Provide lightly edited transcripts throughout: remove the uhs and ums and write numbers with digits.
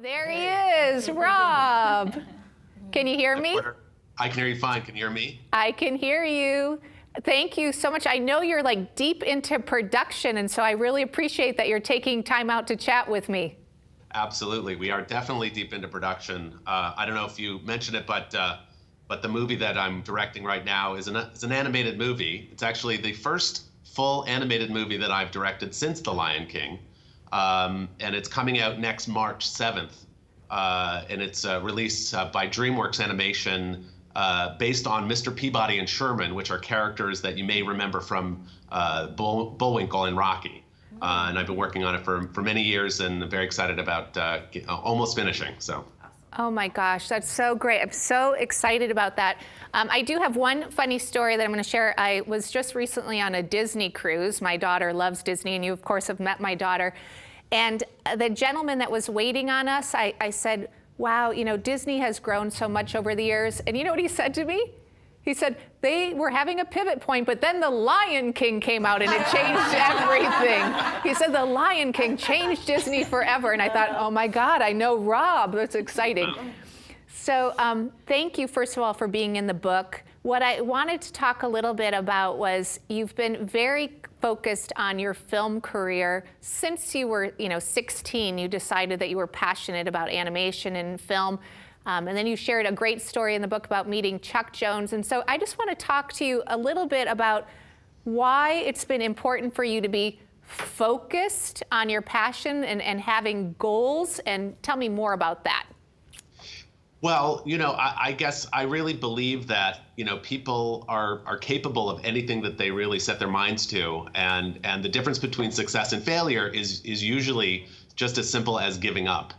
There he is, Rob. Can you hear me? I can hear you fine. Can you hear me? I can hear you. Thank you so much. I know you're like deep into production, and so I really appreciate that you're taking time out to chat with me. Absolutely. We are definitely deep into production. I don't know if you mentioned it, but the movie that I'm directing right now is an animated movie. It's actually the first full animated movie that I've directed since The Lion King. And it's coming out next March 7th. And it's released by DreamWorks Animation based on Mr. Peabody and Sherman, which are characters that you may remember from Bullwinkle and Rocky. And I've been working on it for many years, and I'm very excited about almost finishing. So. Oh my gosh, that's so great. I'm so excited about that. I do have one funny story that I'm going to share. I was just recently on a Disney cruise. My daughter loves Disney, and you, of course, have met my daughter. And the gentleman that was waiting on us, I said, wow, you know, Disney has grown so much over the years. And you know what he said to me? He said, they were having a pivot point, but then The Lion King came out and it changed everything. He said, The Lion King changed Disney forever. And I thought, oh my God, I know Rob. That's exciting. So thank you, first of all, for being in the book. What I wanted to talk a little bit about was you've been very focused on your film career since you were, 16. You decided that you were passionate about animation and film. And then you shared a great story in the book about meeting Chuck Jones. And so I just want to talk to you a little bit about why it's been important for you to be focused on your passion and having goals. And tell me more about that. Well, I guess I really believe that, people are capable of anything that they really set their minds to. And the difference between success and failure is usually just as simple as giving up.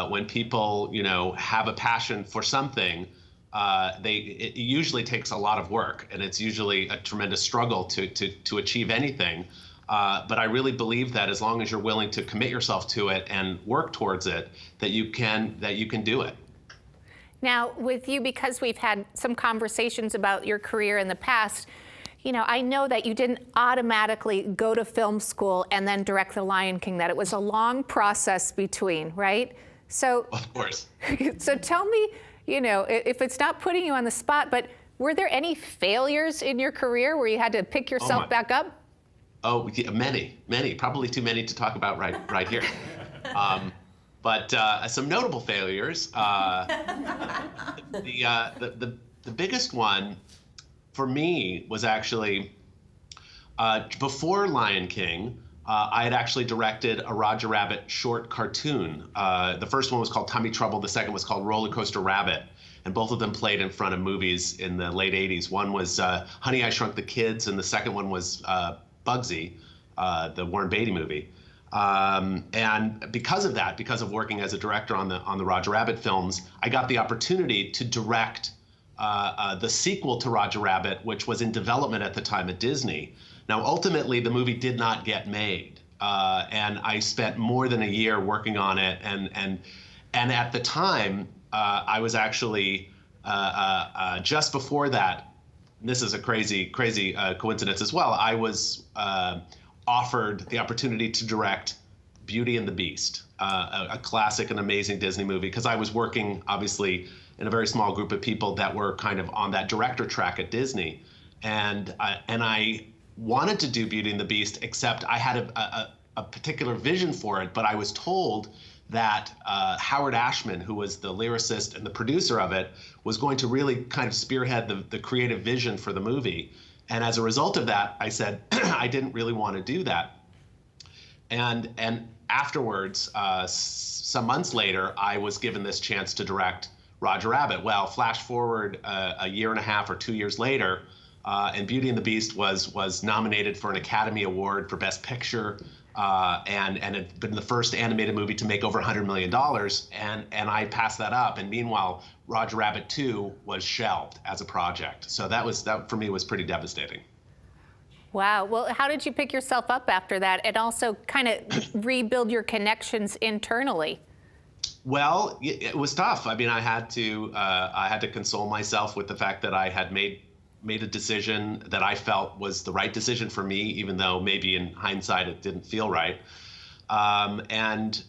When people, have a passion for something, it usually takes a lot of work, and it's usually a tremendous struggle to achieve anything. But I really believe that as long as you're willing to commit yourself to it and work towards it, that you can do it. Now, with you, because we've had some conversations about your career in the past, I know that you didn't automatically go to film school and then direct The Lion King, that it was a long process between, right? So, of course. So tell me, if it's not putting you on the spot, but were there any failures in your career where you had to pick yourself back up? Oh, yeah, many, probably too many to talk about right here. But some notable failures. The biggest one for me was actually before Lion King. I had actually directed a Roger Rabbit short cartoon. The first one was called Tummy Trouble. The second was called Roller Coaster Rabbit. And both of them played in front of movies in the late 80s. One was Honey, I Shrunk the Kids, and the second one was Bugsy, the Warren Beatty movie. And because of that, because of working as a director on the Roger Rabbit films, I got the opportunity to direct the sequel to Roger Rabbit, which was in development at the time at Disney. Now, ultimately, the movie did not get made, and I spent more than a year working on it. And at the time, I was actually just before that. This is a crazy coincidence as well. I was offered the opportunity to direct Beauty and the Beast, a classic and amazing Disney movie, because I was working, obviously, in a very small group of people that were kind of on that director track at Disney. And I wanted to do Beauty and the Beast, except I had a particular vision for it, but I was told that Howard Ashman, who was the lyricist and the producer of it, was going to really kind of spearhead the creative vision for the movie. And as a result of that, I said, I didn't really want to do that. And afterwards, some months later, I was given this chance to direct Roger Rabbit. Well, flash forward a year and a half or 2 years later, and Beauty and the Beast was nominated for an Academy Award for Best Picture, and it had been the first animated movie to make over $100 million, and I passed that up. And meanwhile, Roger Rabbit 2 was shelved as a project. So that for me was pretty devastating. Wow. Well, how did you pick yourself up after that, and also kind of rebuild your connections internally? Well, it was tough. I mean, I had to console myself with the fact that I had made a decision that I felt was the right decision for me, even though maybe in hindsight it didn't feel right. and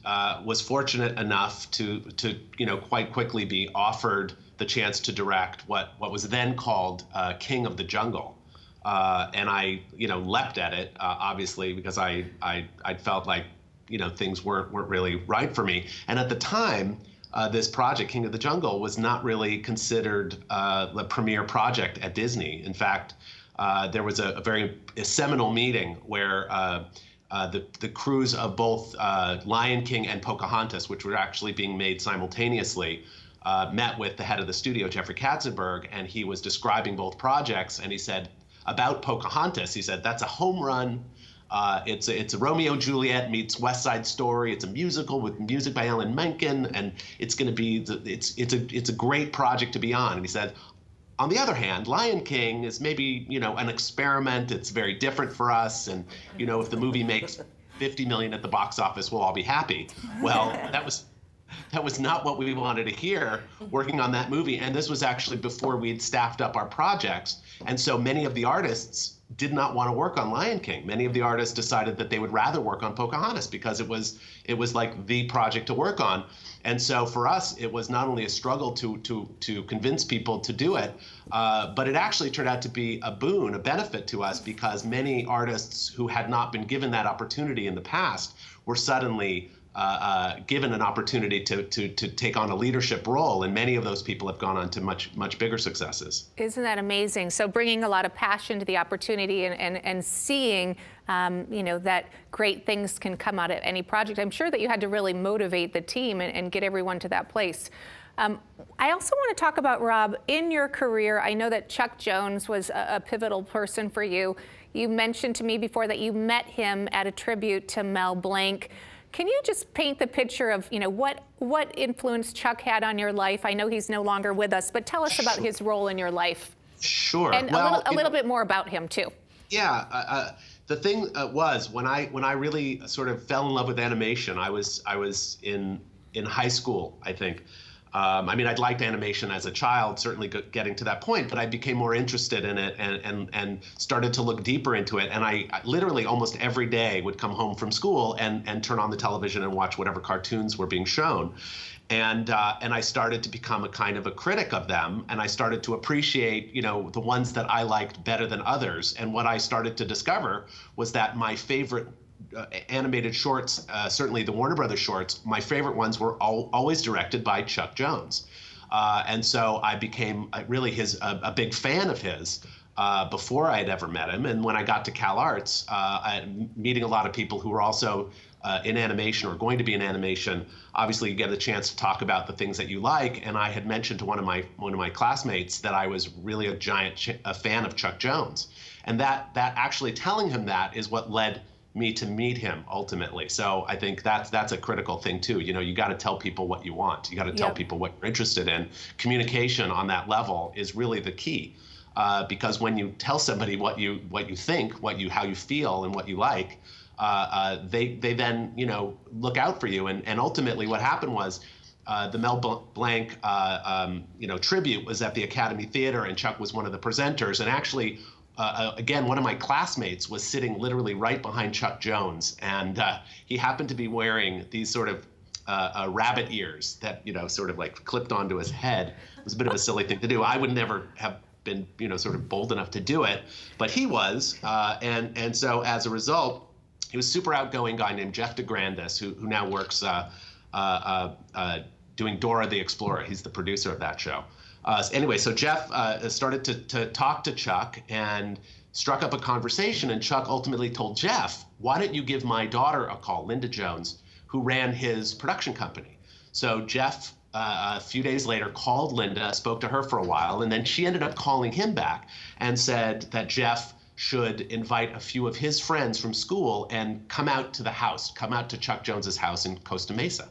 was fortunate enough to quite quickly be offered the chance to direct what was then called King of the Jungle. And I, leapt at it, obviously, because I felt like, things weren't really right for me. And at the time, this project, King of the Jungle, was not really considered the premier project at Disney. In fact, there was a very seminal meeting where the crews of both Lion King and Pocahontas, which were actually being made simultaneously, met with the head of the studio, Jeffrey Katzenberg, and he was describing both projects. And he said about Pocahontas, he said, that's a home run. It's a Romeo and Juliet meets West Side Story. It's a musical with music by Alan Menken, and it's going to be it's a great project to be on. And he said, on the other hand, Lion King is maybe an experiment. It's very different for us, and if the movie makes 50 million at the box office, we'll all be happy. Well, that was not what we wanted to hear working on that movie. And this was actually before we'd staffed up our projects. And so many of the artists did not want to work on Lion King. Many of the artists decided that they would rather work on Pocahontas because it was like the project to work on. And so for us, it was not only a struggle to convince people to do it, but it actually turned out to be a boon, a benefit to us, because many artists who had not been given that opportunity in the past were suddenly given an opportunity to take on a leadership role, and many of those people have gone on to much bigger successes. Isn't that amazing? So bringing a lot of passion to the opportunity and seeing, that great things can come out of any project. I'm sure that you had to really motivate the team and get everyone to that place. I also want to talk about, Rob, in your career, I know that Chuck Jones was a pivotal person for you. You mentioned to me before that you met him at a tribute to Mel Blanc. Can you just paint the picture of, what influence Chuck had on your life? I know he's no longer with us, but tell us about his role in your life. Sure. And a little bit more about him too. Yeah. The thing was, when I really sort of fell in love with animation, I was in high school, I think. I'd liked animation as a child, certainly getting to that point, but I became more interested in it and started to look deeper into it. And I literally almost every day would come home from school and turn on the television and watch whatever cartoons were being shown. And I started to become a kind of a critic of them, and I started to appreciate, the ones that I liked better than others. And what I started to discover was that my favorite animated shorts, certainly the Warner Brothers shorts, my favorite ones were always directed by Chuck Jones. And so I became really a big fan of his before I had ever met him. And when I got to Cal Arts, meeting a lot of people who were also in animation or going to be in animation, obviously you get a chance to talk about the things that you like. And I had mentioned to one of my classmates that I was really a fan of Chuck Jones. And that actually telling him that is what led me to meet him ultimately. So I think that's a critical thing too. You got to tell people what you want. You got to tell people what you're interested in. Communication on that level is really the key, because when you tell somebody what you think, how you feel, and what you like, they then look out for you. And ultimately, what happened was the Mel Blanc tribute was at the Academy Theater, and Chuck was one of the presenters. And actually, again, one of my classmates was sitting literally right behind Chuck Jones, and he happened to be wearing these sort of rabbit ears that sort of like clipped onto his head. It was a bit of a silly thing to do. I would never have been sort of bold enough to do it, but he was, and so as a result, he was a super outgoing guy named Jeff DeGrandis, who now works doing Dora the Explorer. He's the producer of that show. Anyway, so Jeff started to talk to Chuck and struck up a conversation, and Chuck ultimately told Jeff, why don't you give my daughter a call, Linda Jones, who ran his production company. So Jeff, a few days later, called Linda, spoke to her for a while, and then she ended up calling him back and said that Jeff should invite a few of his friends from school and come out to Chuck Jones's house in Costa Mesa.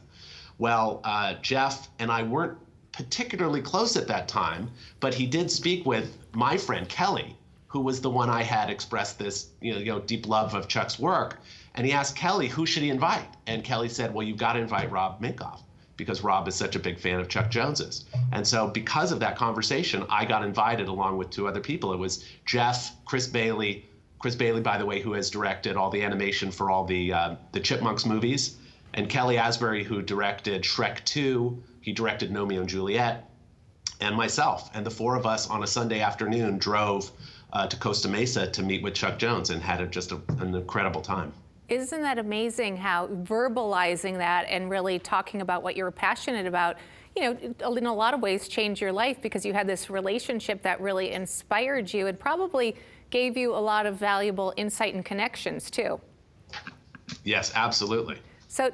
Well, Jeff and I weren't particularly close at that time, but he did speak with my friend Kelly, who was the one I had expressed this deep love of Chuck's work. And he asked Kelly, who should he invite? And Kelly said, well, you've got to invite Rob Minkoff, because Rob is such a big fan of Chuck Jones's. And so because of that conversation, I got invited along with two other people. It was Jeff, Chris Chris Bailey, by the way, who has directed all the animation for all the Chipmunks movies, and Kelly Asbury, who directed Shrek 2. He directed Romeo and Juliet, and myself. And the four of us on a Sunday afternoon drove to Costa Mesa to meet with Chuck Jones and had just an incredible time. Isn't that amazing how verbalizing that and really talking about what you're passionate about, you know, in a lot of ways changed your life because you had this relationship that really inspired you and probably gave you a lot of valuable insight and connections too. Yes, absolutely. So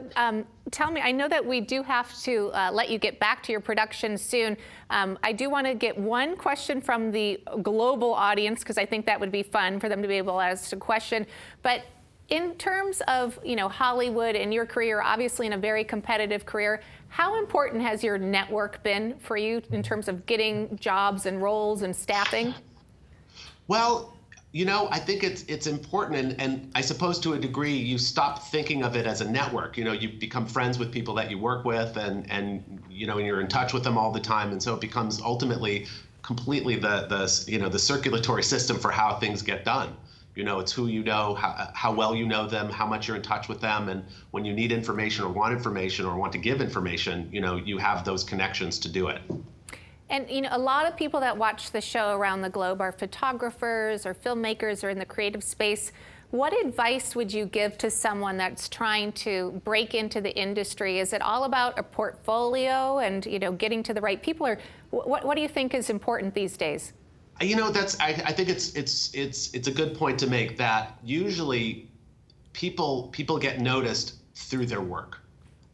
tell me, I know that we do have to let you get back to your production soon. I do want to get one question from the global audience because I think that would be fun for them to be able to ask a question. But in terms of, you know, Hollywood and your career, obviously in a very competitive career, how important has your network been for you in terms of getting jobs and roles and staffing? Well, you know, I think it's important, and I suppose to a degree you stop thinking of it as a network. You know, you become friends with people that you work with, and you know, and you're in touch with them all the time, and so it becomes ultimately completely the circulatory system for how things get done. You know, it's who you know, how well you know them, how much you're in touch with them, and when you need information or want to give information, you know, you have those connections to do it. And you know, a lot of people that watch the show around the globe are photographers or filmmakers or in the creative space. What advice would you give to someone that's trying to break into the industry? Is it all about a portfolio and, you know, getting to the right people, or what do you think is important these days? You know, I think it's a good point to make, that usually people get noticed through their work.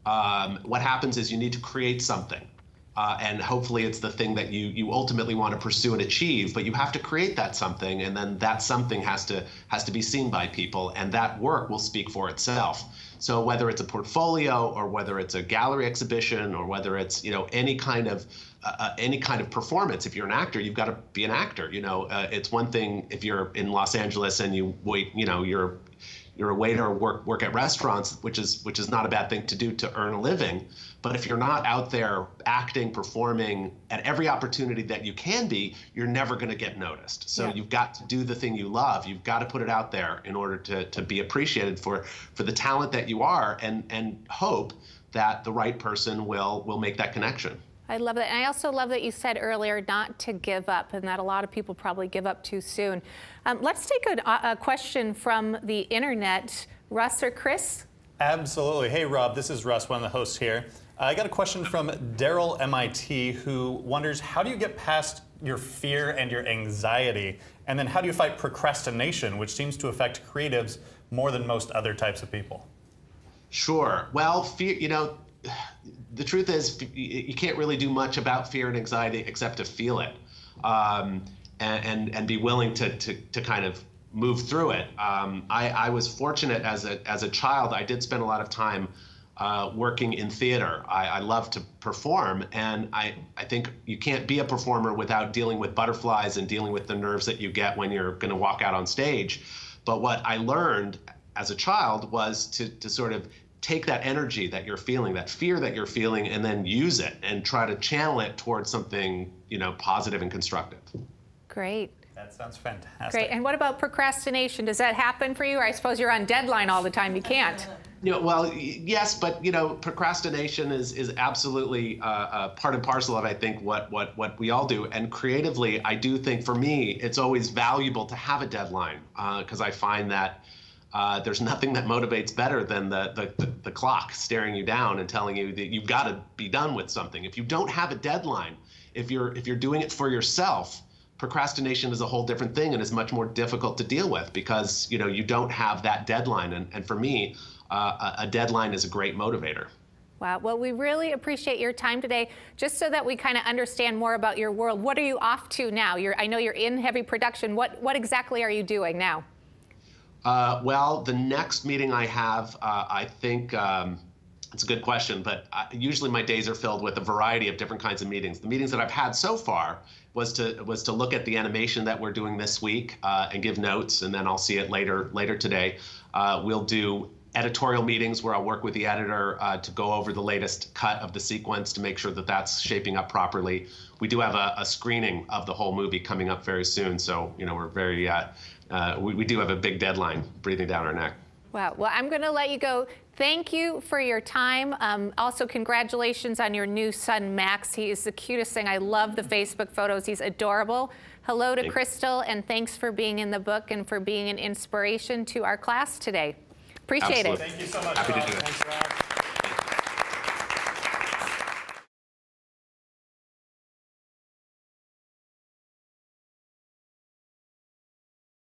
What happens is you need to create something. And hopefully it's the thing that you ultimately want to pursue and achieve, but you have to create that something, and then that something has to be seen by people, and that work will speak for itself. So whether it's a portfolio or whether it's a gallery exhibition or whether it's, you know, any kind of performance, if you're an actor, you've got to be an actor. You know, it's one thing if you're in Los Angeles and you wait, you know, you're a waiter or work at restaurants, which is not a bad thing to do to earn a living. But if you're not out there acting, performing at every opportunity that you can be, you're never going to get noticed. So You've got to do the thing you love. You've got to put it out there in order to be appreciated for the talent that you are, and hope that the right person will make that connection. I love that. And I also love that you said earlier not to give up, and that a lot of people probably give up too soon. Let's take a question from the internet. Russ or Chris? Absolutely. Hey, Rob, this is Russ, one of the hosts here. I got a question from Daryl MIT, who wonders, how do you get past your fear and your anxiety? And then how do you fight procrastination, which seems to affect creatives more than most other types of people? Sure. Well, fear, you know, the truth is you can't really do much about fear and anxiety except to feel it, and be willing to kind of move through it. I was fortunate as a child. I did spend a lot of time working in theater. I love to perform, and I think you can't be a performer without dealing with butterflies and dealing with the nerves that you get when you're going to walk out on stage. But what I learned as a child was to sort of take that energy that you're feeling, that fear that you're feeling, and then use it and try to channel it towards something, you know, positive and constructive. Great. That sounds fantastic. Great. And what about procrastination? Does that happen for you? Or I suppose you're on deadline all the time. You can't. You know, well, yes, but you know, procrastination is absolutely part and parcel of, I think, what we all do. And creatively, I do think for me, it's always valuable to have a deadline, because I find that there's nothing that motivates better than the clock staring you down and telling you that you've got to be done with something. If you don't have a deadline, if you're doing it for yourself, procrastination is a whole different thing and is much more difficult to deal with, because you know you don't have that deadline. And for me, a deadline is a great motivator. Wow. Well, we really appreciate your time today. Just so that we kind of understand more about your world, what are you off to now? I know you're in heavy production. What exactly are you doing now? Well, the next meeting I have, I think it's a good question, but usually my days are filled with a variety of different kinds of meetings. The meetings that I've had so far was to look at the animation that we're doing this week and give notes, and then I'll see it later today. We'll do editorial meetings where I'll work with the editor to go over the latest cut of the sequence to make sure that that's shaping up properly. We do have a screening of the whole movie coming up very soon, so you know we're very we do have a big deadline breathing down our neck. Wow. Well, I'm going to let you go. Thank you for your time. Also, congratulations on your new son, Max. He is the cutest thing. I love the Facebook photos. He's adorable. Hello to Crystal, and thanks for being in the book and for being an inspiration to our class today. Appreciate it. Absolutely. Thank you so much, Happy to Rob. do it. Thanks, Rob.